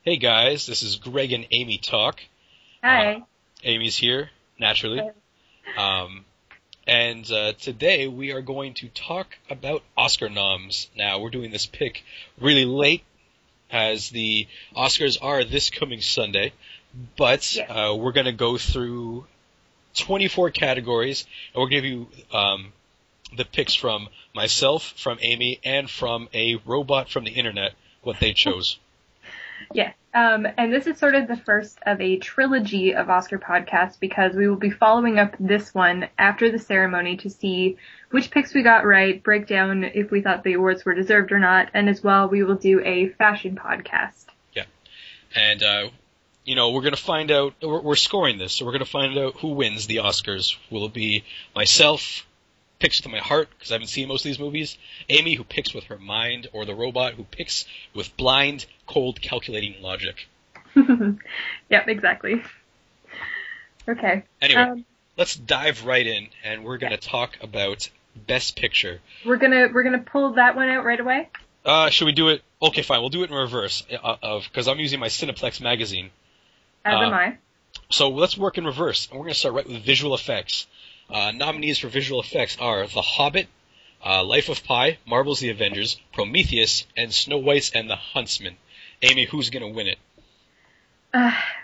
Hey guys, this is Greg and Amy Talk. Hi. Amy's here, naturally. And today we are going to talk about Oscar noms. Now, we're doing this pick really late, as the Oscars are this coming Sunday. But we're going to go through 24 categories, and we're going to give you the picks from myself, from Amy, and from a robot from the internet, what they chose. Yes. And this is sort of the first of a trilogy of Oscar podcasts because we will be following up this one after the ceremony to see which picks we got right, break down if we thought the awards were deserved or not, and as well we will do a fashion podcast. Yeah. And, we're going to find out, we're scoring this, so we're going to find out who wins the Oscars. Will it be myself, picks with my heart, because I haven't seen most of these movies, Amy, who picks with her mind, or the robot, who picks with blind, cold, calculating logic? Yep, exactly. Okay. Anyway, let's dive right in, and we're going to talk about Best Picture. We're gonna pull that one out right away? Should we do it? Okay, fine, we'll do it in reverse, because I'm using my Cineplex magazine. As am I. So let's work in reverse, and we're going to start right with visual effects. Nominees for visual effects are The Hobbit, Life of Pi, Marvel's The Avengers, Prometheus, and Snow White and the Huntsman. Amy, who's going to win it?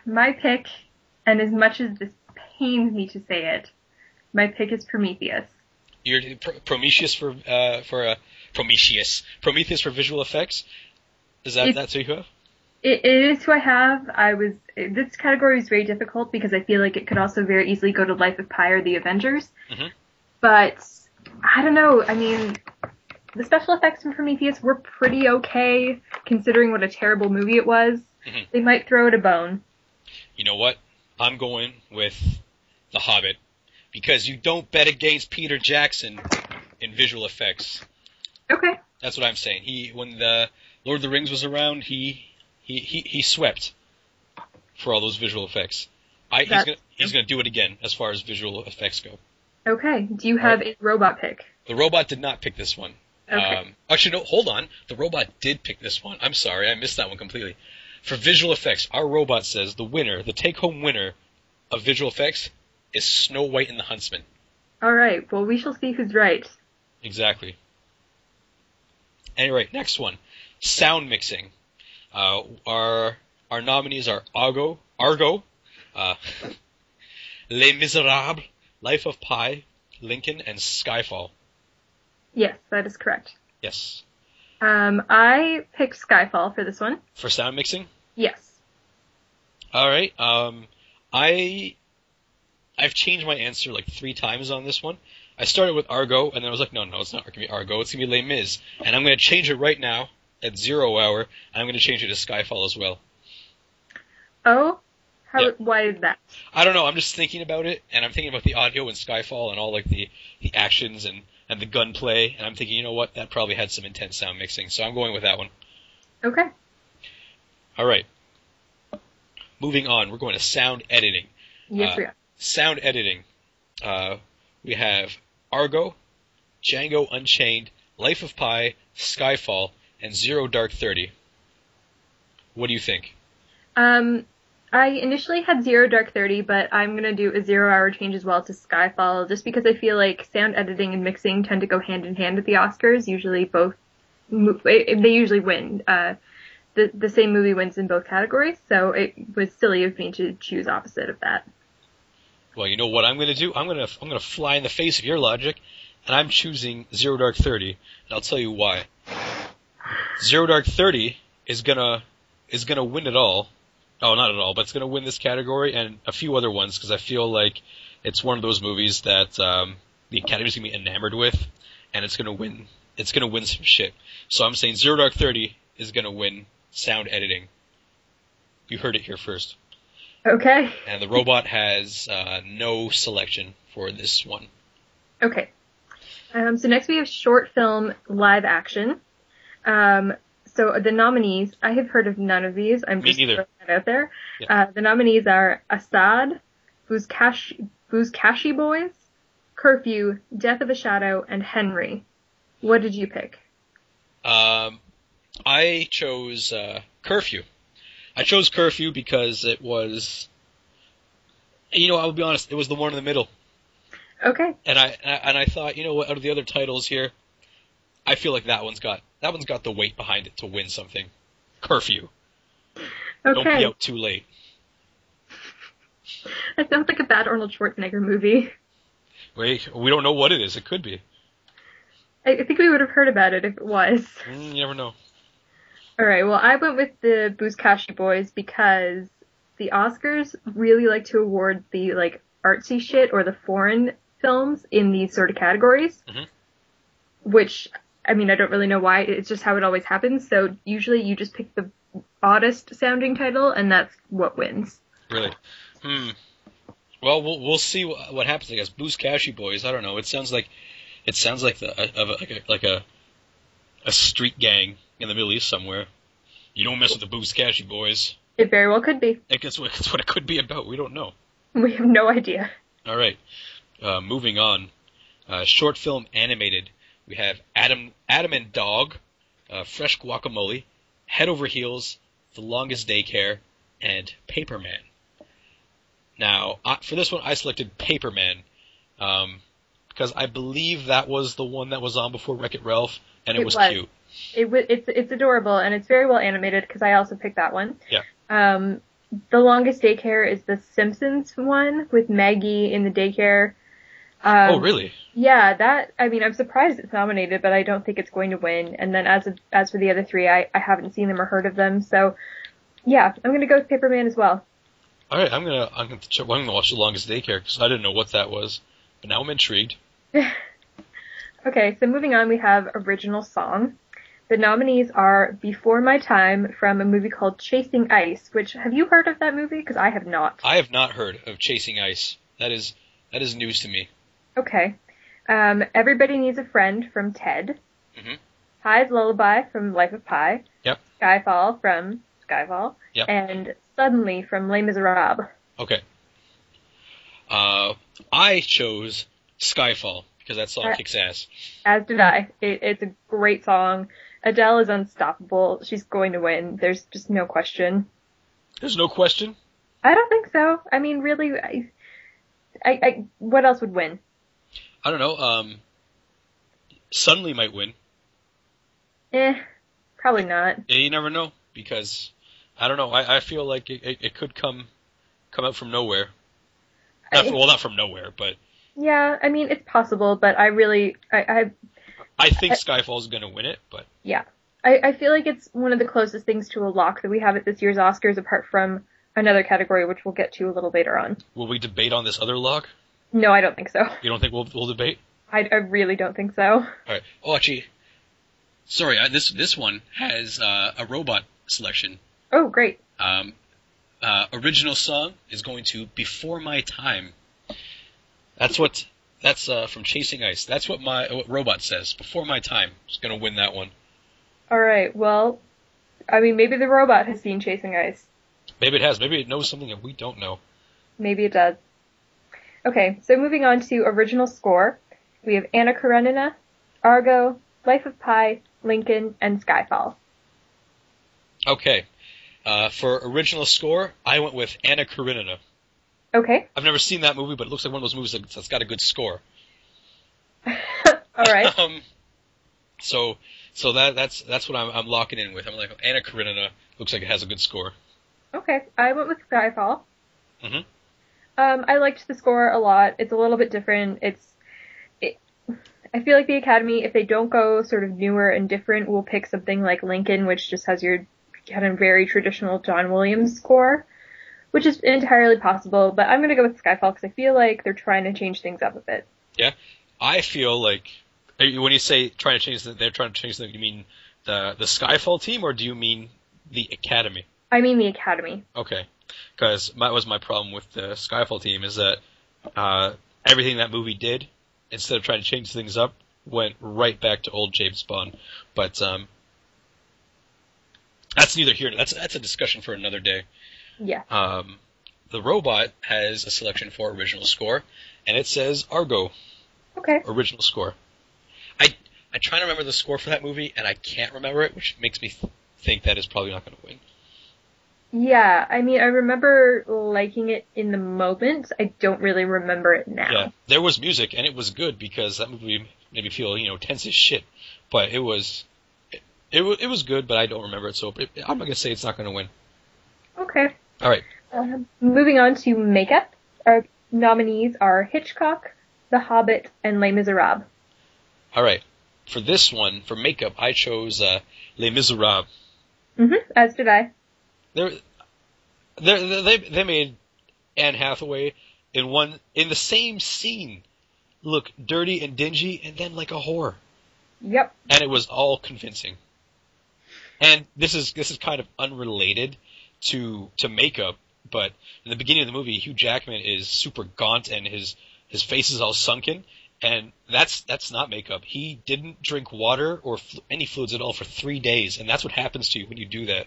My pick, and as much as this pains me to say it, my pick is Prometheus. You're Prometheus for Prometheus for visual effects? That's who you have? It is who I have. This category is very difficult because I feel like it could also very easily go to Life of Pi or The Avengers. Mm-hmm. But, I don't know, I mean, the special effects in Prometheus were pretty okay, considering what a terrible movie it was. Mm-hmm. They might throw it a bone. You know what? I'm going with The Hobbit, because you don't bet against Peter Jackson in visual effects. Okay. That's what I'm saying. When the Lord of the Rings was around, he swept for all those visual effects. He's gonna do it again as far as visual effects go. Okay. Do you have a robot pick? The robot did not pick this one. Okay. Actually, no, hold on. The robot did pick this one. I'm sorry, I missed that one completely. For visual effects, our robot says the take-home winner of visual effects is Snow White and the Huntsman. All right. Well, we shall see who's right. Exactly. Anyway, next one. Sound mixing. Our nominees are Argo, Les Miserables, Life of Pi, Lincoln, and Skyfall. Yes, that is correct. Yes. I picked Skyfall for this one. For sound mixing? Yes. All right. I've changed my answer like 3 times on this one. I started with Argo, and then I was like, no, it's not going to be Argo. It's going to be Les Mis. And I'm going to change it right now at 0 hour, and I'm going to change it to Skyfall as well. Oh? Why is that? I don't know. I'm just thinking about it, and I'm thinking about the audio in Skyfall and all like the actions and the gunplay, and I'm thinking, you know what? That probably had some intense sound mixing, so I'm going with that one. Okay. All right. Moving on, we're going to sound editing. Yes, we are. Sound editing. We have Argo, Django Unchained, Life of Pi, Skyfall, and Zero Dark 30. What do you think? I initially had Zero Dark 30, but I'm going to do a 0 hour change as well to Skyfall, just because I feel like sound editing and mixing tend to go hand in hand at the Oscars. Usually they usually win. The same movie wins in both categories, so it was silly of me to choose opposite of that. Well, you know what I'm going to do? I'm going to fly in the face of your logic, and I'm choosing Zero Dark 30, and I'll tell you why. Zero Dark 30 is gonna win it all. Oh, not at all, but it's gonna win this category and a few other ones, because I feel like it's one of those movies that the Academy's gonna be enamored with, and it's gonna win some shit. So I'm saying Zero Dark 30 is gonna win sound editing. You heard it here first. Okay. And the robot has no selection for this one. Okay. So next we have short film live action. So the nominees, I have heard of none of these. I'm just throwing that out there. Yeah. The nominees are Assad, Buzkashi Boys, Curfew, Death of a Shadow, and Henry. What did you pick? I chose Curfew. I chose Curfew because it was, I'll be honest, it was the one in the middle. Okay. And I thought, what, out of the other titles here, I feel like that one's got the weight behind it to win something. Curfew. Okay. Don't be out too late. That sounds like a bad Arnold Schwarzenegger movie. Wait, we don't know what it is. It could be. I think we would have heard about it if it was. You never know. Alright, well, I went with the Buzkashi Boys because the Oscars really like to award the, like, artsy shit or the foreign films in these sort of categories. Mm-hmm. Which, I mean, I don't really know why. It's just how it always happens. So usually you just pick the oddest sounding title, and that's what wins. Really? Well, we'll see what happens. I guess Buzkashi Boys. I don't know. It sounds like a street gang in the Middle East somewhere. You don't mess with the Buzkashi Boys. It very well could be. That's what it could be about. We don't know. We have no idea. All right. Moving on. Short film animated. We have Adam and Dog, Fresh Guacamole, Head Over Heels, The Longest Daycare, and Paperman. Now, for this one, I selected Paperman, because I believe that was the one that was on before Wreck-It Ralph, and it was cute. It's adorable, and it's very well animated, because I also picked that one. Yeah. The Longest Daycare is the Simpsons one, with Maggie in the daycare. Oh, really? Yeah, I'm surprised it's nominated, but I don't think it's going to win. And then as for the other three, I haven't seen them or heard of them, so yeah, I'm gonna go with Paperman as well. All right, I'm gonna watch The Longest Daycare because I didn't know what that was, but now I'm intrigued. Okay, so moving on, we have original song. The nominees are Before My Time from a movie called Chasing Ice, which, have you heard of that movie? Because I have not. I have not heard of Chasing Ice. That is news to me. Okay. Everybody Needs a Friend from Ted. Mm-hmm. Pi's Lullaby from Life of Pi. Yep. Skyfall from Skyfall. Yep. And Suddenly from Les Miserables. Okay. I chose Skyfall because that song kicks ass. As did I. It's a great song. Adele is unstoppable. She's going to win. There's just no question. There's no question? I don't think so. I mean, really, I what else would win? I don't know. Suddenly might win. Probably not. Yeah, you never know because I don't know. I feel like it could come out from nowhere. Not from nowhere, but yeah. I mean, it's possible, but I think Skyfall's going to win it, but yeah. I feel like it's one of the closest things to a lock that we have at this year's Oscars, apart from another category, which we'll get to a little later on. Will we debate on this other lock? No, I don't think so. You don't think we'll debate? I really don't think so. All right. Oh, actually, sorry. This one has a robot selection. Oh, great. Original song is going to Before My Time. That's from Chasing Ice. That's what robot says. Before My Time is going to win that one. All right. Well, I mean, maybe the robot has seen Chasing Ice. Maybe it has. Maybe it knows something that we don't know. Maybe it does. Okay, so moving on to original score, we have Anna Karenina, Argo, Life of Pi, Lincoln, and Skyfall. Okay. For original score, I went with Anna Karenina. Okay. I've never seen that movie, but it looks like one of those movies that's got a good score. All right. So that's what I'm locking in with. I'm like, Anna Karenina looks like it has a good score. Okay, I went with Skyfall. Mm-hmm. I liked the score a lot. It's a little bit different. I feel like the Academy, if they don't go sort of newer and different, will pick something like Lincoln, which just has your kind of very traditional John Williams score, which is entirely possible. But I'm going to go with Skyfall because I feel like they're trying to change things up a bit. Yeah, I feel like when you say they're trying to change them, you mean the Skyfall team, or do you mean the Academy? I mean the Academy. Okay, because that was my problem with the Skyfall team is that everything that movie did, instead of trying to change things up, went right back to old James Bond. But that's neither here. That's a discussion for another day. Yeah. The robot has a selection for original score, and it says Argo. Okay. Original score. I try to remember the score for that movie, and I can't remember it, which makes me think that is probably not going to win. Yeah, I mean, I remember liking it in the moment. I don't really remember it Yeah, now. there was music, and it was good because that movie made me feel, tense as shit. But it was good, but I don't remember it, so I'm not gonna say it's not gonna win. Okay. All right, Moving on to makeup. Our nominees are Hitchcock, The Hobbit, and Les Miserables. all right. For this one, for makeup, I chose Les Miserables. As did I. They're, they made Anne Hathaway in the same scene look dirty and dingy, and then like a whore, Yep. and it was all convincing. And this is kind of unrelated to makeup, but in the beginning of the movie, Hugh Jackman is super gaunt and his face is all sunken, and that's not makeup. He didn't drink water or any fluids at all for 3 days, and that's what happens to you when you do that.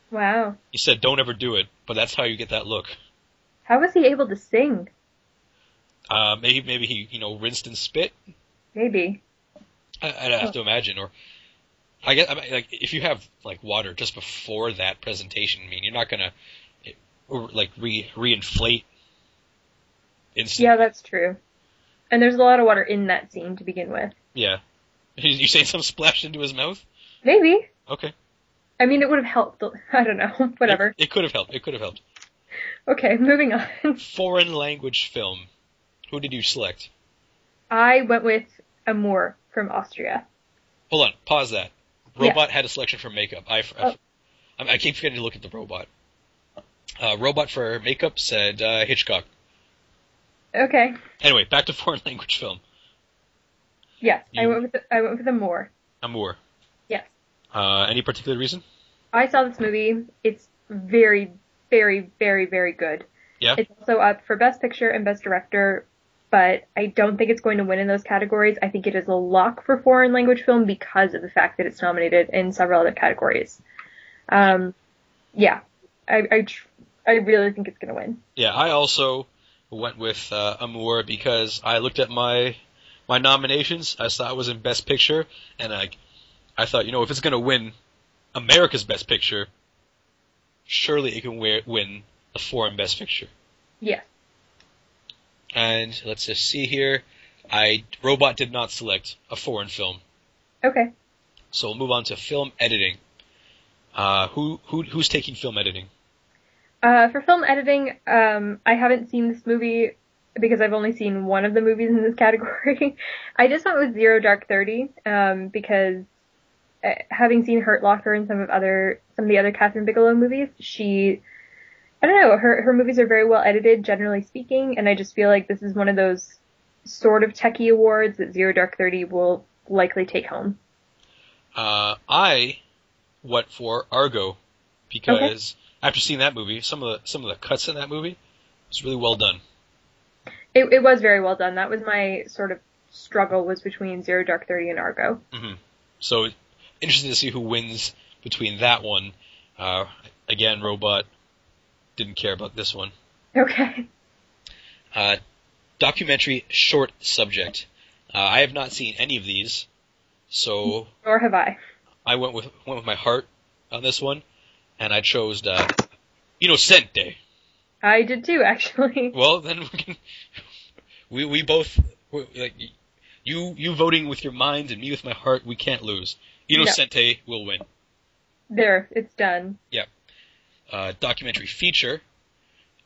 Wow. He said, "Don't ever do it," but that's how you get that look. How was he able to sing? Maybe he rinsed and spit. Maybe. I'd have to imagine, or I mean, like if you have like water just before that presentation, I mean you're not gonna like reinflate instantly. Yeah, that's true. And there's a lot of water in that scene to begin with. Yeah. You saying some splashed into his mouth? Maybe. Okay. I mean, it would have helped. I don't know. Whatever. It could have helped. It could have helped. Okay, moving on. Foreign language film. Who did you select? I went with Amour from Austria. Hold on. Pause that. Yeah. Robot had a selection for makeup. I keep forgetting to look at the robot. Robot for makeup said Hitchcock. Okay. Anyway, back to foreign language film. Yes, I went with Amour. Amour. Yes. Any particular reason? I saw this movie. It's very, very, very, very good. Yeah. It's also up for Best Picture and Best Director, but I don't think it's going to win in those categories. I think it is a lock for foreign language film because of the fact that it's nominated in several other categories. Yeah, I really think it's going to win. Yeah, I also went with Amour because I looked at my nominations. I saw it was in Best Picture, and I thought, if it's going to win America's Best Picture, surely it can win a foreign Best Picture. Yes. And let's just see here. Robot did not select a foreign film. Okay. So we'll move on to film editing. Who's taking film editing? For film editing, I haven't seen this movie because I've only seen one of the movies in this category. I just went with Zero Dark 30, because having seen Hurt Locker and some of the other Catherine Bigelow movies, I don't know, her movies are very well edited, generally speaking, and I just feel like this is one of those sort of techie awards that Zero Dark 30 will likely take home. I went for Argo because after seeing that movie, some of the cuts in that movie was really well done. It was very well done. That was my sort of struggle, was between Zero Dark 30 and Argo. Mm-hmm. So interested to see who wins between that one. Again, Robot didn't care about this one. Okay. Documentary short subject. I have not seen any of these, so Nor have I. I went with my heart on this one, and I chose Innocente. I did too, actually. Well, then we both like you voting with your mind and me with my heart. We can't lose. Innocente will win. There, it's done. Yeah. Documentary feature.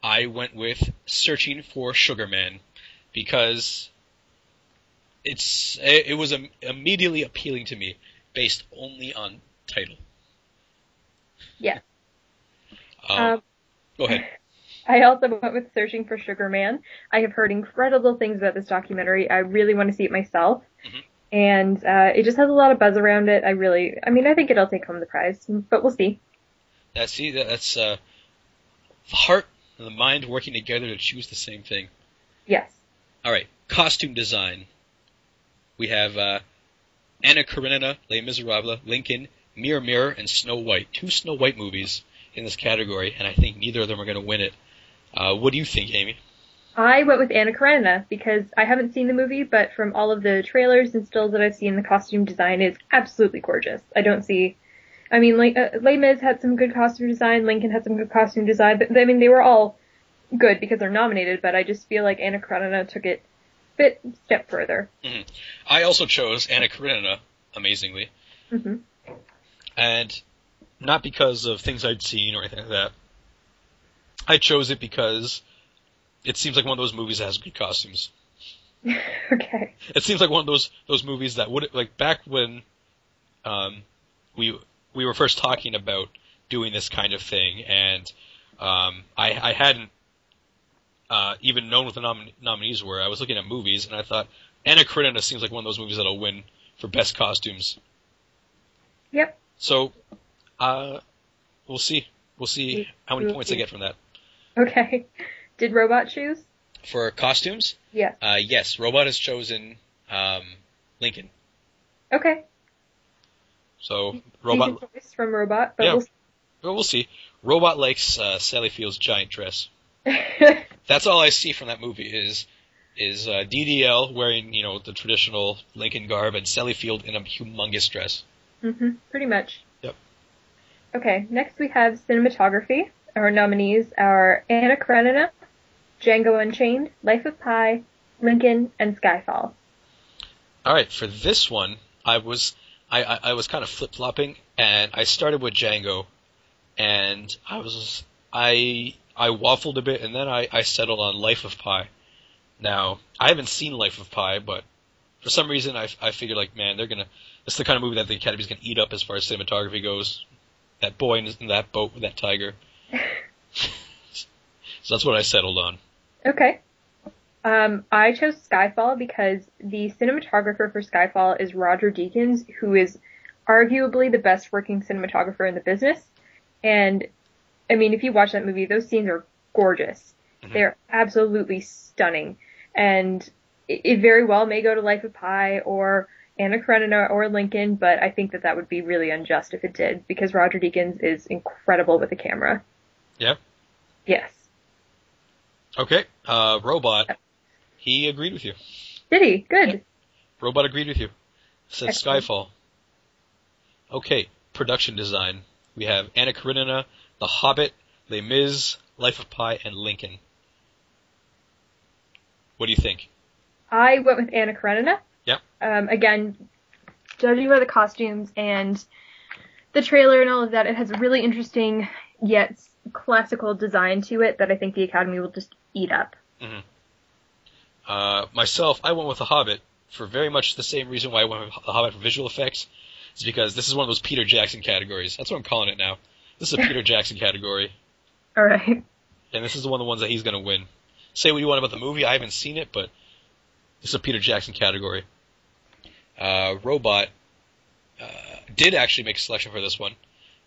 I went with Searching for Sugar Man because it was immediately appealing to me based only on title. Yeah. Go ahead. I also went with Searching for Sugar Man. I have heard incredible things about this documentary. I really want to see it myself. Mm-hmm. And it just has a lot of buzz around it. I think it'll take home the prize, but we'll see. That's the heart and the mind working together to choose the same thing. Yes. All right. Costume design. We have Anna Karenina, Les Miserables, Lincoln, Mirror Mirror, and Snow White. 2 Snow White movies in this category, and I think neither of them are going to win it. What do you think, Amy? I went with Anna Karenina because I haven't seen the movie, but from all of the trailers and stills that I've seen, the costume design is absolutely gorgeous. I don't see I mean, like, Les Mis had some good costume design, Lincoln had some good costume design, but, I mean, they were all good because they're nominated, but I just feel like Anna Karenina took it a step further. Mm-hmm. I also chose Anna Karenina, amazingly. Mm-hmm. And not because of things I'd seen or anything like that. I chose it because it seems like one of those movies that has good costumes. Okay. It seems like one of those movies that would, like, back when we were first talking about doing this kind of thing, and I hadn't even known what the nominees were. I was looking at movies, and I thought Anna Karenina seems like one of those movies that'll win for best costumes. Yep. So, we'll see. We'll see how many points I get from that. Okay. Did Robot choose? For costumes? Yes. Yes, Robot has chosen Lincoln. Okay. So, Robot... Decent choice from Robot, but yeah, we'll see. Robot likes Sally Field's giant dress. That's all I see from that movie is DDL wearing, the traditional Lincoln garb and Sally Field in a humongous dress. Mm-hmm. Pretty much. Yep. Okay, next we have cinematography. Our nominees are Anna Karenina, Django Unchained, Life of Pi, Lincoln, and Skyfall. All right, for this one, I was kind of flip-flopping, and I started with Django, and I waffled a bit, and then I settled on Life of Pi. Now, I haven't seen Life of Pi, but for some reason I figured, like, man, it's the kind of movie that the Academy's gonna eat up as far as cinematography goes. That boy in that boat with that tiger. So that's what I settled on. Okay. I chose Skyfall because the cinematographer for Skyfall is Roger Deakins, who is arguably the best working cinematographer in the business. And, I mean, if you watch that movie, those scenes are gorgeous. Mm-hmm. They're absolutely stunning. And it very well may go to Life of Pi or Anna Karenina or Lincoln, but I think that would be really unjust if it did, because Roger Deakins is incredible with the camera. Yeah? Yes. Okay. Robot, he agreed with you. Did he? Good. Robot agreed with you. Said Excellent. Skyfall. Okay, production design. We have Anna Karenina, The Hobbit, Les Mis, Life of Pi, and Lincoln. What do you think? I went with Anna Karenina. Yep. Again, judging by the costumes and the trailer and all of that, it has a really interesting yet classical design to it that I think the Academy will just eat up. Mm-hmm. Myself, I went with The Hobbit for very much the same reason why I went with The Hobbit for visual effects. It's because this is one of those Peter Jackson categories. That's what I'm calling it now. This is a Peter Jackson category. All right. And this is one of the ones that he's going to win. Say what you want about the movie. I haven't seen it, but this is a Peter Jackson category. Robot did actually make a selection for this one.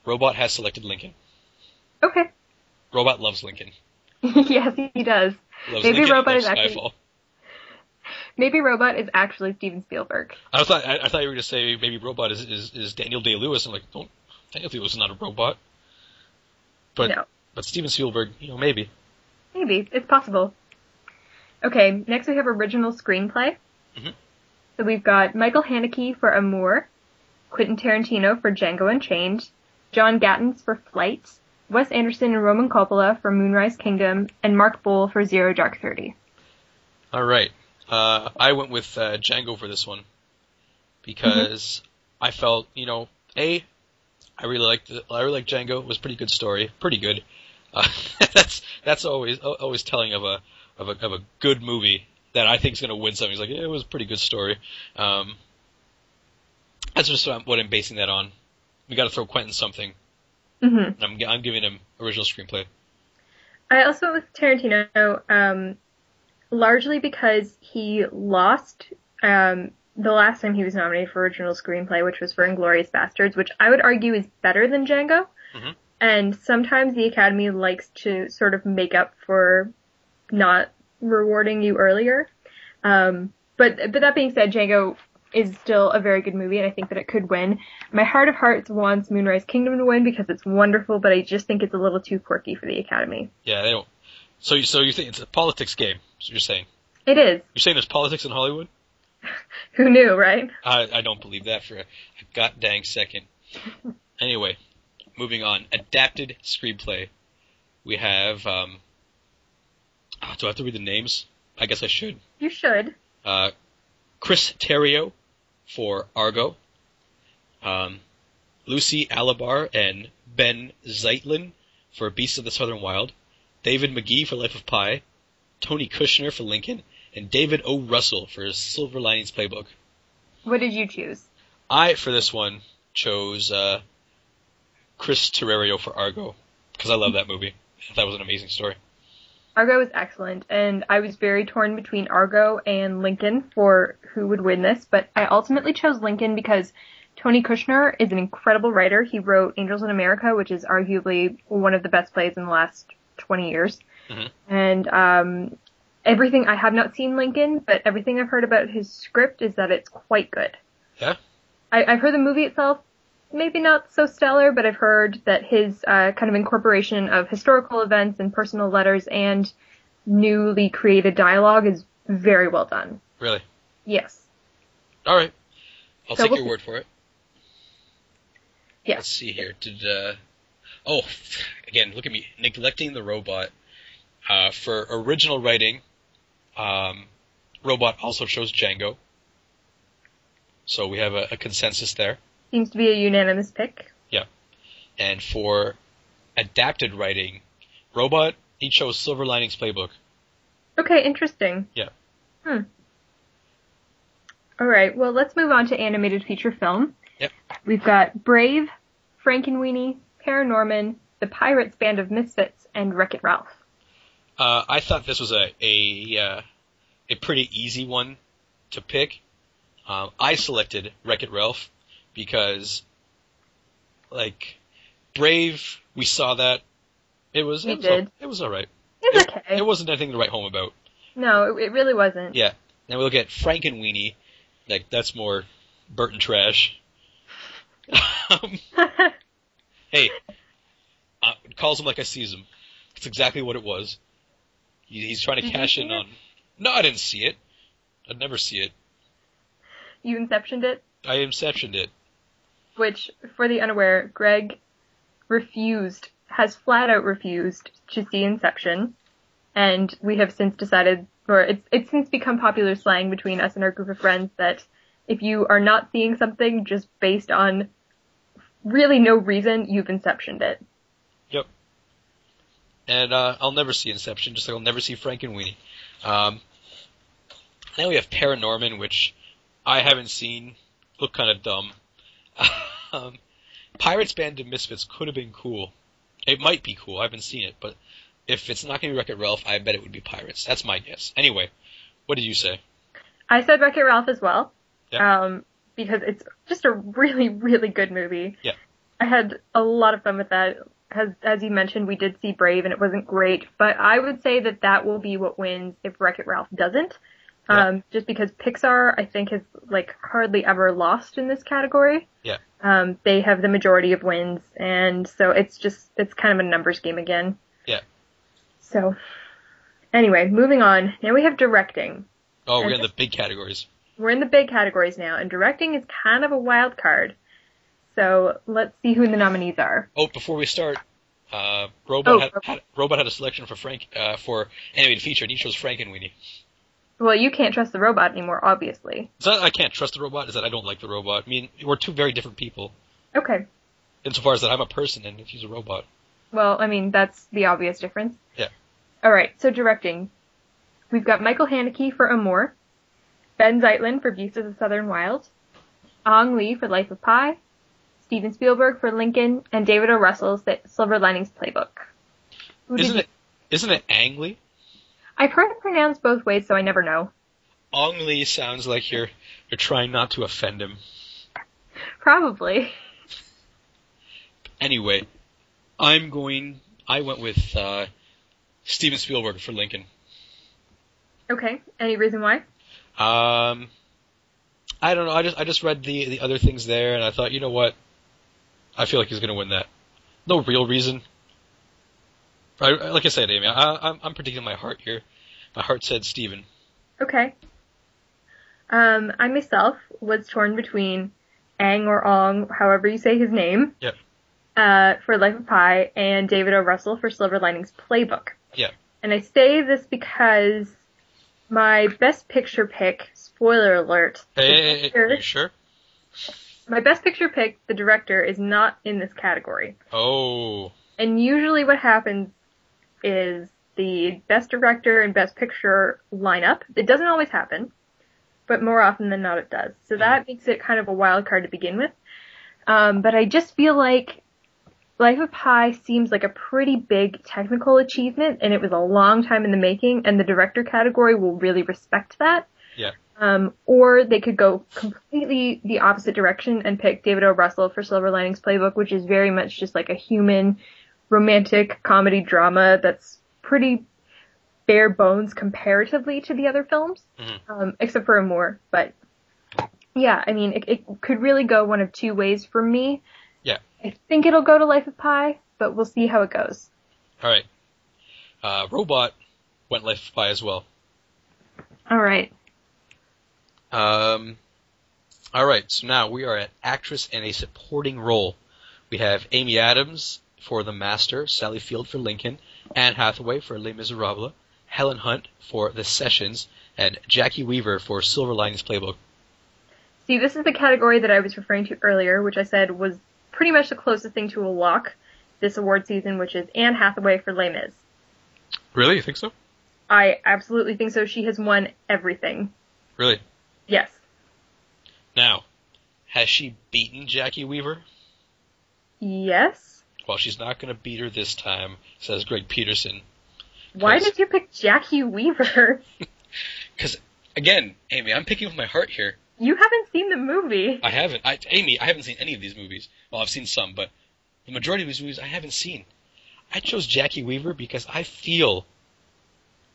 Robot has selected Lincoln. Okay. Robot loves Lincoln. Yes, he does. Loves Maybe Lincoln, Robot loves is actually. Skyfall. Maybe Robot is actually Steven Spielberg. I thought you were going to say maybe Robot is Daniel Day-Lewis. I'm like, don't. Daniel Day-Lewis is not a robot. But No. But Steven Spielberg, maybe. Maybe. It's possible. Okay, next we have original screenplay. Mm-hmm. So we've got Michael Haneke for Amour, Quentin Tarantino for Django Unchained, John Gatins for Flight, Wes Anderson and Roman Coppola for Moonrise Kingdom, and Mark Bowl for Zero Dark 30. All right. I went with Django for this one because I felt, I really liked Django. It was a pretty good story, pretty good. That's always telling of a good movie that I think is going to win something. He's like, it was a pretty good story. That's just what I'm basing that on. We got to throw Quentin something. Mm-hmm. I'm giving him original screenplay. I also went with Tarantino, largely because he lost the last time he was nominated for original screenplay, which was for Inglourious Basterds, which I would argue is better than Django. Mm-hmm. And sometimes the Academy likes to sort of make up for not rewarding you earlier. But that being said, Django is still a very good movie, and I think that it could win. My heart of hearts wants Moonrise Kingdom to win because it's wonderful, but I just think it's a little too quirky for the Academy. Yeah, they don't. So you think it's a politics game? That's what you're saying? It is. You're saying there's politics in Hollywood? Who knew, right? I don't believe that for a god dang second. Anyway, moving on. Adapted screenplay. We have, do I have to read the names? I guess I should. You should. Chris Terrio for Argo. Lucy Alibar and Ben Zeitlin for Beasts of the Southern Wild. David McGee for Life of Pi. Tony Kushner for Lincoln. And David O. Russell for Silver Linings Playbook. What did you choose? I, for this one, chose Chris Terrio for Argo, because I love that movie. That was an amazing story. Argo was excellent, and I was very torn between Argo and Lincoln for who would win this, but I ultimately chose Lincoln because Tony Kushner is an incredible writer. He wrote Angels in America, which is arguably one of the best plays in the last 20 years. Mm-hmm. And everything, I have not seen Lincoln, but everything I've heard about his script is that it's quite good. Yeah? I've heard the movie itself, maybe not so stellar, but I've heard that his kind of incorporation of historical events and personal letters and newly created dialogue is very well done. Really? Yes. All right. I'll take your word for it. Yeah. Let's see here. Again, look at me, neglecting the robot. For original writing, robot also chose Django. So we have a consensus there. Seems to be a unanimous pick. Yeah. And for adapted writing, robot, he chose Silver Linings Playbook. Okay, interesting. Yeah. Alright, well, let's move on to animated feature film. Yep. We've got Brave, Frankenweenie, Paranorman, The Pirates Band of Misfits, and Wreck-It Ralph. I thought this was a pretty easy one to pick. I selected Wreck-It Ralph because, Brave, we saw that. It was alright. It was okay. It wasn't anything to write home about. No, it really wasn't. Yeah. Now we look at Frankenweenie. That's more Burton trash. Hey, calls him like I sees him. It's exactly what it was. He's trying to cash in on... No, I didn't see it. I'd never see it. You inceptioned it? I inceptioned it. Which, for the unaware, Greg has flat out refused to see Inception, and we have since decided, or it's since become popular slang between us and our group of friends, that if you are not seeing something just based on really no reason, you've Inceptioned it. Yep. And I'll never see Inception, just like I'll never see Frankenweenie. Now we have Paranorman, which I haven't seen. Look kind of dumb. Pirates Band of Misfits could have been cool. It might be cool. I haven't seen it, but if it's not going to be Wreck-It Ralph, I bet it would be Pirates. That's my guess. Anyway, what did you say? I said Wreck-It Ralph as well. Yeah. Because it's just a really, really good movie. Yeah. I had a lot of fun with that. As you mentioned, we did see Brave, and it wasn't great, but I would say that will be what wins if Wreck-It Ralph doesn't. Yeah. Just because Pixar, I think, has hardly ever lost in this category. Yeah. They have the majority of wins, and so it's kind of a numbers game again. Yeah. So, anyway, moving on. Now we have directing. Oh, we're in the big categories. We're in the big categories now, and directing is kind of a wild card. So let's see who the nominees are. Oh, before we start, Robot had a selection for animated feature, and he chose Frankenweenie. Well, you can't trust the robot anymore, obviously. It's not that I can't trust the robot, it's that I don't like the robot. I mean, we're two very different people. Okay. Insofar as that I'm a person and he's a robot. Well, I mean, that's the obvious difference. Yeah. Alright, so directing. We've got Michael Haneke for Amour, Ben Zeitlin for Beasts of the Southern Wild, Ang Lee for Life of Pi, Steven Spielberg for Lincoln, and David O. Russell's Silver Linings Playbook. Isn't it Ang Lee? I've heard it pronounced both ways, so I never know. Ang Lee sounds like you're trying not to offend him. Probably. Anyway, I went with Steven Spielberg for Lincoln. Okay. Any reason why? I don't know. I just read the other things there, and I thought, you know what? I feel like he's going to win that. No real reason. Like I said, Amy, I'm predicting my heart here. My heart said Steven. Okay. I myself was torn between Ang or Ong, however you say his name. Yep. For Life of Pi, and David O. Russell for Silver Linings Playbook. Yeah. And I say this because my Best Picture pick, spoiler alert. Hey, are you sure? My Best Picture pick, the director, is not in this category. Oh. And usually what happens is the Best Director and Best Picture line up. It doesn't always happen, but more often than not it does. So that makes it kind of a wild card to begin with. But I just feel like Life of Pi seems like a pretty big technical achievement, and it was a long time in the making, and the director category will really respect that. Yeah. Or they could go completely the opposite direction and pick David O. Russell for Silver Linings Playbook, which is very much just like a human romantic comedy drama that's pretty bare bones comparatively to the other films, except for Amour. But yeah, I mean, it could really go one of two ways for me. Yeah. I think it'll go to Life of Pi, but we'll see how it goes. All right. Robot went Life of Pi as well. All right. All right. So now we are at actress in a supporting role. We have Amy Adams for The Master, Sally Field for Lincoln, Anne Hathaway for Les Miserables, Helen Hunt for The Sessions, and Jackie Weaver for Silver Linings Playbook. See, this is the category that I was referring to earlier, which I said was pretty much the closest thing to a lock this award season, which is Anne Hathaway for Les Mis. Really? You think so? I absolutely think so. She has won everything. Really? Yes. Now, has she beaten Jackie Weaver? Yes. Well, she's not going to beat her this time, says Greg Peterson. Why did you pick Jackie Weaver? Because, again, Amy, I'm picking with my heart here. You haven't seen the movie. I haven't. Amy, I haven't seen any of these movies. Well, I've seen some, but the majority of these movies I haven't seen. I chose Jackie Weaver because I feel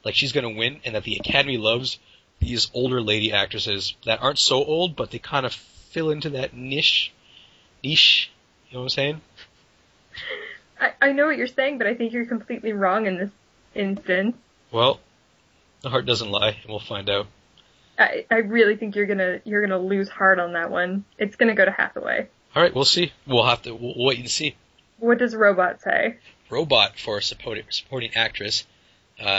like she's going to win and that the Academy loves these older lady actresses that aren't so old, but they kind of fill into that niche. You know what I'm saying? I know what you're saying, but I think you're completely wrong in this instance. Well, the heart doesn't lie, and we'll find out. I really think you're gonna lose hard on that one. It's gonna go to Hathaway. All right, we'll see. We'll wait and see. What does Robot say? Robot for supporting actress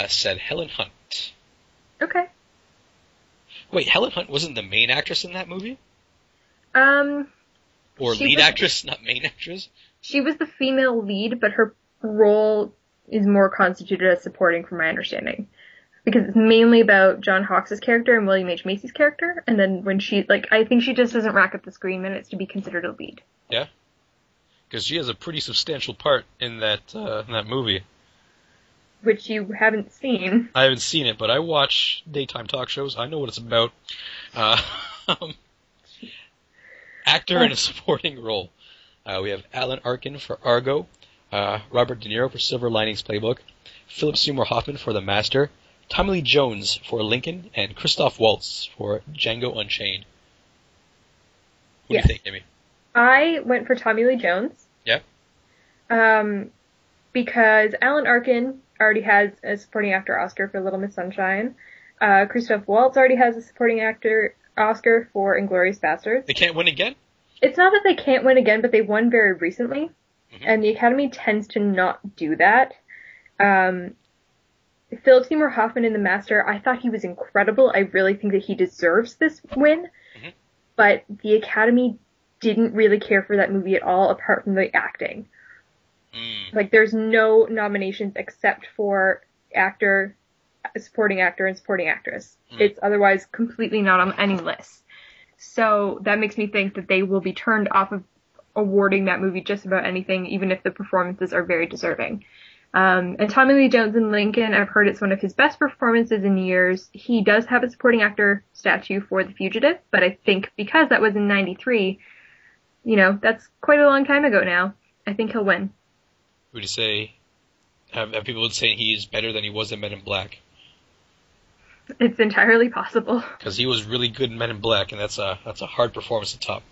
said Helen Hunt. Okay. Wait, Helen Hunt wasn't the main actress in that movie? Or lead actress, not main actress? She was the female lead, but her role is more constituted as supporting, from my understanding. Because it's mainly about John Hawkes' character and William H. Macy's character, and then when she, I think she just doesn't rack up the screen minutes to be considered a lead. Yeah? Because she has a pretty substantial part in that movie. Which you haven't seen. I haven't seen it, but I watch daytime talk shows. I know what it's about. Actor in a supporting role. We have Alan Arkin for Argo, Robert De Niro for Silver Linings Playbook, Philip Seymour Hoffman for The Master, Tommy Lee Jones for Lincoln, and Christoph Waltz for Django Unchained. What do you think, Amy? I went for Tommy Lee Jones. Yeah? Because Alan Arkin already has a supporting actor Oscar for Little Miss Sunshine. Christoph Waltz already has a supporting actor Oscar for Inglourious Basterds. They can't win again? It's not that they can't win again, but they won very recently. Mm-hmm. And the Academy tends to not do that. Philip Seymour Hoffman in The Master, I thought he was incredible. I really think that he deserves this win. Mm-hmm. But the Academy didn't really care for that movie at all, apart from the acting. There's no nominations except for actor, supporting actor, and supporting actress. It's otherwise completely not on any list. So that makes me think that they will be turned off of awarding that movie just about anything, even if the performances are very deserving. And Tommy Lee Jones in Lincoln, I've heard it's one of his best performances in years. He does have a supporting actor statue for The Fugitive, but I think because that was in 93, that's quite a long time ago now. I think he'll win. Would you say, have people been saying he's better than he was in Men in Black? It's entirely possible. Because he was really good in Men in Black, and that's a hard performance to top.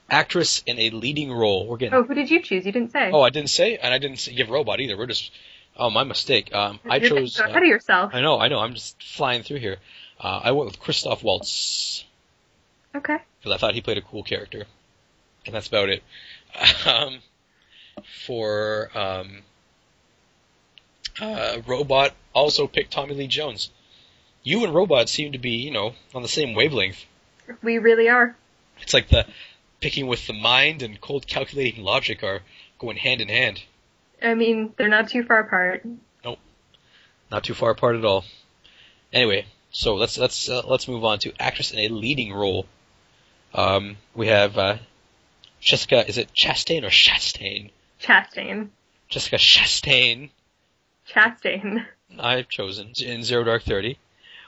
Actress in a leading role. We're getting. Oh, who did you choose? You didn't say. Oh, I didn't say, and I didn't give Robot either. We're just. Oh, my mistake. I chose. Go ahead of yourself. I know. I'm just flying through here. I went with Christoph Waltz. Okay. because I thought he played a cool character, and that's about it. Um, for Robot, also picked Tommy Lee Jones. You and Robot seem to be, on the same wavelength. We really are. It's like the picking with the mind and cold calculating logic are going hand in hand. I mean, they're not too far apart. Nope, not too far apart at all. Anyway, so let's move on to actress in a leading role. We have Jessica. Is it Chastain or Chastain? Chastain. Jessica Chastain. Chastain. I've chosen in Zero Dark 30.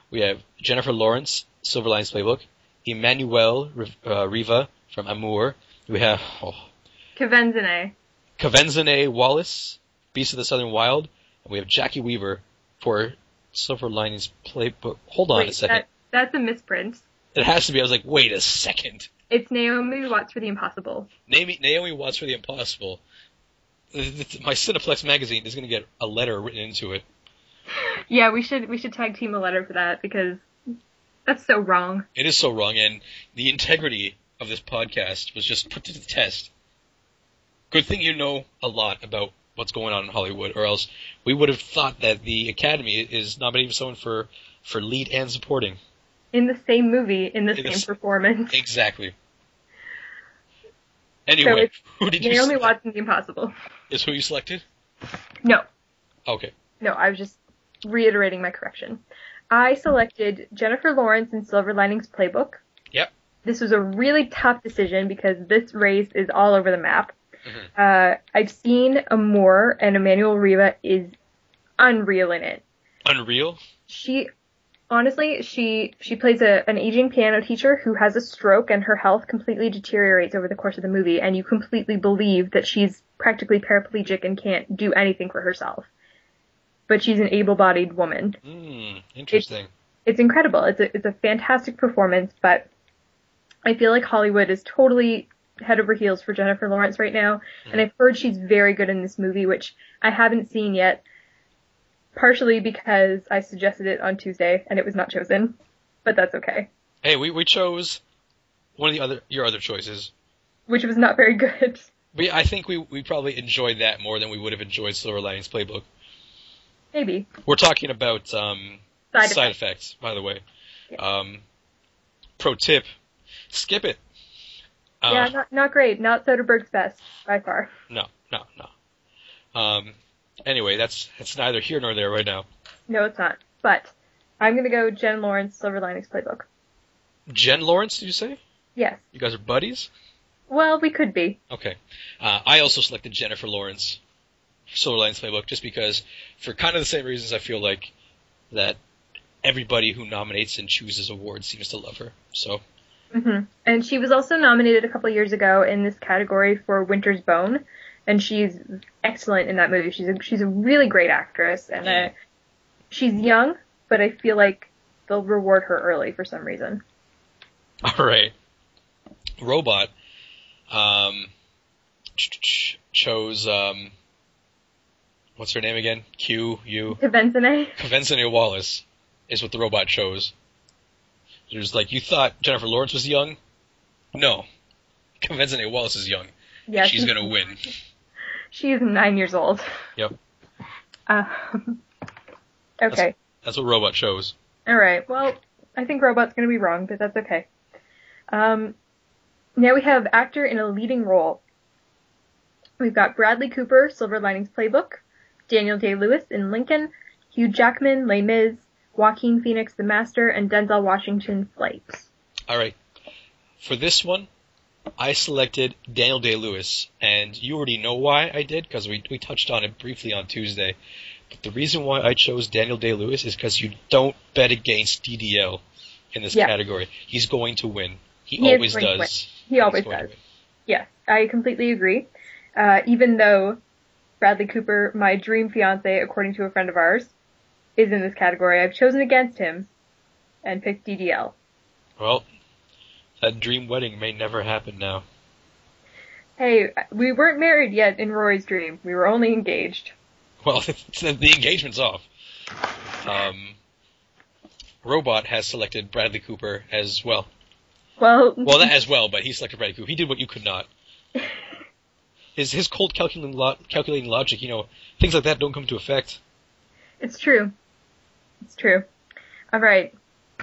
We have Jennifer Lawrence, Silver Linings Playbook. Emmanuel Riva from Amour. We have Kavenzane Wallace, Beast of the Southern Wild. And we have Jackie Weaver for Silver Linings Playbook. Hold on a second. That's a misprint. It has to be. I was like, wait a second. It's Naomi Watts for The Impossible. Naomi Watts for The Impossible. My Cineplex magazine is going to get a letter written into it. Yeah, we should tag team a letter for that because that's so wrong. It is so wrong, and the integrity of this podcast was just put to the test. Good thing you know a lot about what's going on in Hollywood, or else we would have thought that the Academy is nominating someone for lead and supporting. In the same movie, in the same performance. Exactly. Anyway, so who did you Naomi select? Watts in The Impossible. Is who you selected? No. Okay. No, I was just reiterating my correction. I selected Jennifer Lawrence in Silver Linings Playbook. Yep. This was a really tough decision because this race is all over the map. Mm-hmm. I've seen Amour, and Emmanuel Riva is unreal in it. Unreal? She plays an aging piano teacher who has a stroke and her health completely deteriorates over the course of the movie, and you completely believe that she's practically paraplegic and can't do anything for herself. But she's an able-bodied woman. Interesting. It's incredible. It's a fantastic performance, but I feel like Hollywood is totally head over heels for Jennifer Lawrence right now, and I've heard she's very good in this movie, which I haven't seen yet, partially because I suggested it on Tuesday and it was not chosen, but that's okay. Hey, we chose one of your other choices, which was not very good. I think we probably enjoyed that more than we would have enjoyed Silver Linings Playbook. Maybe. We're talking about side effects, by the way. Yeah. Pro tip: skip it. Yeah, not great. Not Soderbergh's best by far. No. Anyway, that's neither here nor there right now. No, it's not. But I'm gonna go Jen Lawrence, Silver Linings Playbook. Jen Lawrence, did you say? Yes. You guys are buddies? Well, we could be. Okay. I also selected Jennifer Lawrence for Silver Linings Playbook just because, for kind of the same reasons, I feel like that everybody who nominates and chooses awards seems to love her. So. Mm-hmm. And she was also nominated a couple years ago in this category for Winter's Bone, and she's excellent in that movie. She's a really great actress, and she's young, but I feel like they'll reward her early for some reason. All right. Robot chose what's her name again? Kavenzane Wallace is what the robot chose. There's like, you thought Jennifer Lawrence was young? No. Kavenzane Wallace is young. Yeah, she's gonna win. She is 9 years old. Yep. Okay. That's what Robot chose. Alright, well, I think Robot's gonna be wrong, but that's okay. Now we have actor in a leading role. We've got Bradley Cooper, Silver Linings Playbook, Daniel Day-Lewis in Lincoln, Hugh Jackman, Les Mis, Joaquin Phoenix, The Master, and Denzel Washington, Flight. Alright. For this one, I selected Daniel Day-Lewis, and you already know why I did, because we touched on it briefly on Tuesday. But the reason why I chose Daniel Day-Lewis is because you don't bet against DDL in this category. He's going to win. He always does. He always does. Yes, I completely agree. Even though Bradley Cooper, my dream fiance, according to a friend of ours, is in this category, I've chosen against him and picked DDL. Well, that dream wedding may never happen now. Hey, we weren't married yet in Rory's dream. We were only engaged. Well, the engagement's off. Robot has selected Bradley Cooper as well. Well, that as well, but he selected Bradley Cooper. He did what you could not. His cold calculating logic, things like that don't come to effect. It's true. It's true. All right.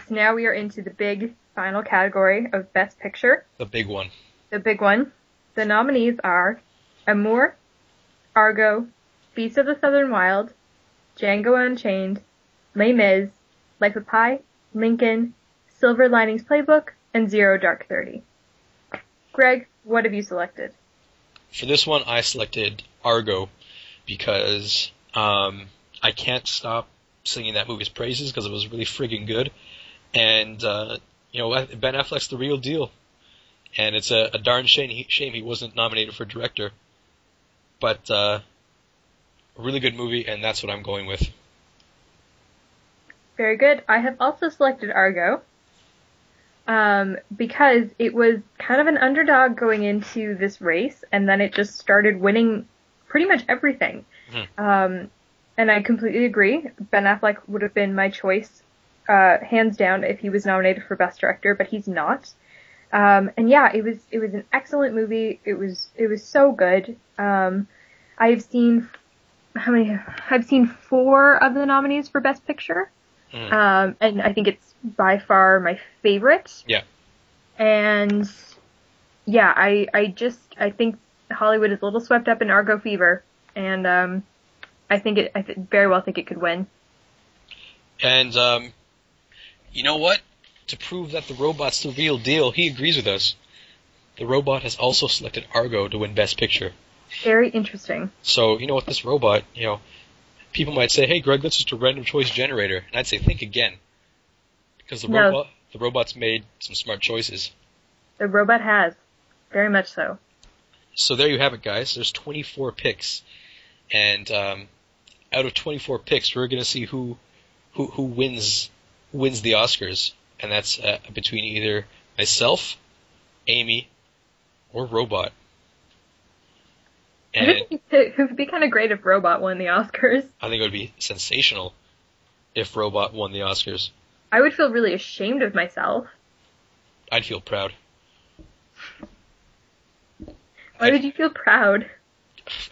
So now we are into the big final category of Best Picture. The big one. The big one. The nominees are Amour, Argo, Beasts of the Southern Wild, Django Unchained, Les Mis, Life of Pi, Lincoln, Silver Linings Playbook, and Zero Dark 30. Greg, what have you selected? For this one, I selected Argo because I can't stop singing that movie's praises because it was really friggin' good. And, Ben Affleck's the real deal. And it's a darn shame he wasn't nominated for director. But a really good movie, and that's what I'm going with. Very good. I have also selected Argo. Because it was kind of an underdog going into this race, and then it just started winning pretty much everything. Mm-hmm. And I completely agree. Ben Affleck would have been my choice, hands down, if he was nominated for Best Director, but he's not. And yeah, it was an excellent movie. It was so good. I've seen 4 of the nominees for Best Picture. Mm. And I think it's by far my favorite. Yeah. And yeah, I think Hollywood is a little swept up in Argo fever, and I very well think it could win. And you know what? To prove that the robot's the real deal, he agrees with us. The robot has also selected Argo to win Best Picture. Very interesting. So, with this robot, people might say, hey, Greg, that's just a random choice generator. And I'd say, think again. Because the robot's made some smart choices. The robot has. Very much so. So there you have it, guys. There's 24 picks. And out of 24 picks, we're going to see who wins the Oscars. And that's between either myself, Amy, or Robot. And it would be kind of great if Robot won the Oscars. I think it would be sensational if Robot won the Oscars. I would feel really ashamed of myself. I'd feel proud. Why would you feel proud?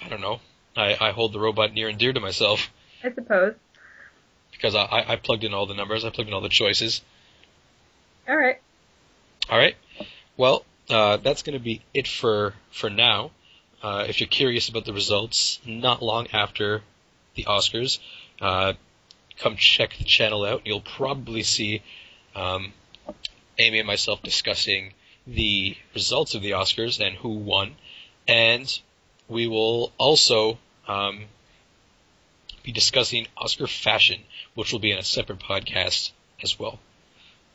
I don't know. I hold the robot near and dear to myself. I suppose. Because I plugged in all the numbers. I plugged in all the choices. All right. All right. Well, that's going to be it for now. If you're curious about the results, not long after the Oscars, come check the channel out. You'll probably see Amy and myself discussing the results of the Oscars and who won. And we will also be discussing Oscar fashion, which will be in a separate podcast as well.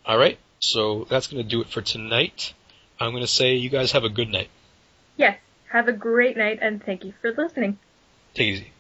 All right, so that's going to do it for tonight. I'm going to say you guys have a good night. Yes. Have a great night, and thank you for listening. Take it easy.